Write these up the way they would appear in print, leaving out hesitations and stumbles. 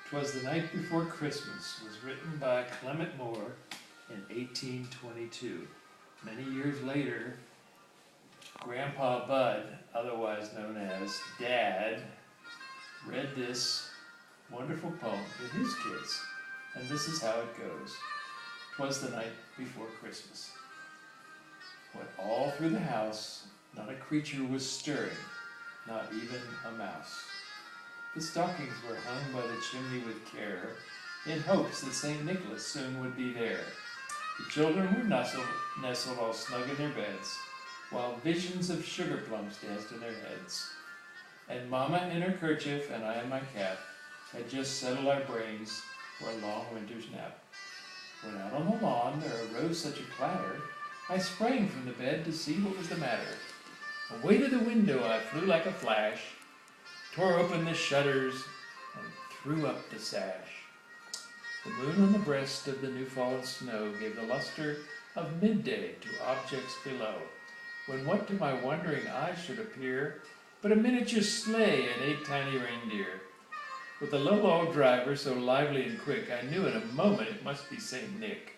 'Twas the Night Before Christmas was written by Clement Moore in 1822. Many years later, Grandpa Bud, otherwise known as Dad, read this wonderful poem to his kids, and this is how it goes. 'Twas the night before Christmas, when all through the house not a creature was stirring, not even a mouse. The stockings were hung by the chimney with care, in hopes that St. Nicholas soon would be there. The children were nestled all snug in their beds, while visions of sugar plums danced in their heads. And Mama in her kerchief and I in my cap had just settled our brains for a long winter's nap. When out on the lawn there arose such a clatter, I sprang from the bed to see what was the matter. Away to the window I flew like a flash, tore open the shutters, and threw up the sash. The moon on the breast of the new-fallen snow gave the luster of midday to objects below, when what to my wondering eyes should appear but a miniature sleigh and 8 tiny reindeer. With a little old driver so lively and quick, I knew in a moment it must be St. Nick.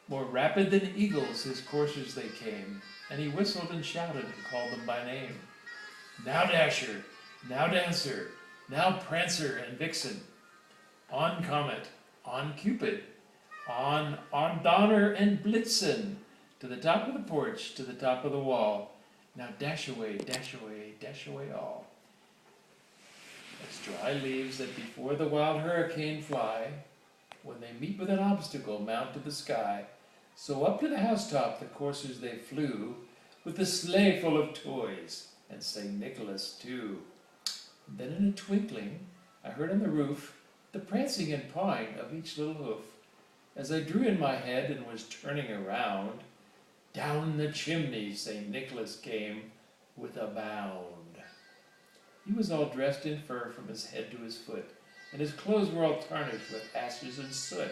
More rapid than eagles his coursers they came, and he whistled and shouted and called them by name. Now Dasher, now Dancer, now Prancer and Vixen, on Comet, on Cupid, on Donner and Blitzen, to the top of the porch, to the top of the wall. Now dash away, dash away, dash away all. As dry leaves that before the wild hurricane fly, when they meet with an obstacle mount to the sky, so up to the housetop the coursers they flew, with the sleigh full of toys, and St. Nicholas too. Then in a twinkling I heard on the roof the prancing and pawing of each little hoof. As I drew in my head and was turning around, down the chimney St. Nicholas came with a bound. He was all dressed in fur from his head to his foot, and his clothes were all tarnished with ashes and soot.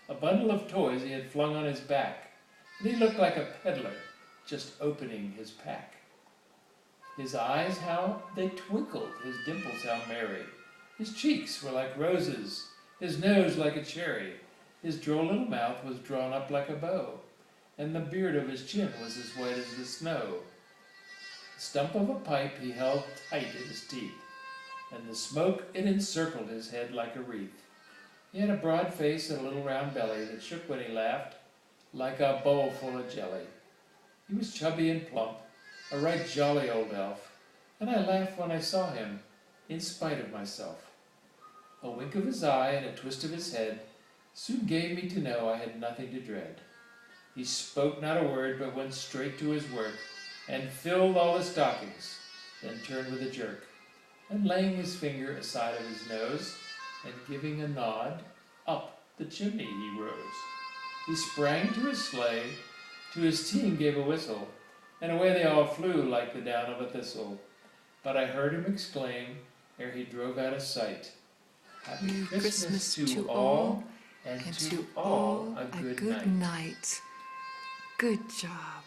A bundle of toys he had flung on his back, and he looked like a peddler just opening his pack. His eyes, how they twinkled, his dimples how merry. His cheeks were like roses, his nose like a cherry. His droll little mouth was drawn up like a bow, and the beard of his chin was as white as the snow. The stump of a pipe he held tight in his teeth, and the smoke it encircled his head like a wreath. He had a broad face and a little round belly that shook when he laughed, like a bowl full of jelly. He was chubby and plump, a right jolly old elf, and I laughed when I saw him, in spite of myself. A wink of his eye and a twist of his head soon gave me to know I had nothing to dread. He spoke not a word, but went straight to his work, and filled all the stockings, then turned with a jerk, and laying his finger aside of his nose, and giving a nod, up the chimney he rose. He sprang to his sleigh, to his team gave a whistle, and away they all flew like the down of a thistle. But I heard him exclaim, ere he drove out of sight, Happy Christmas to all, and to all a good night. Good job.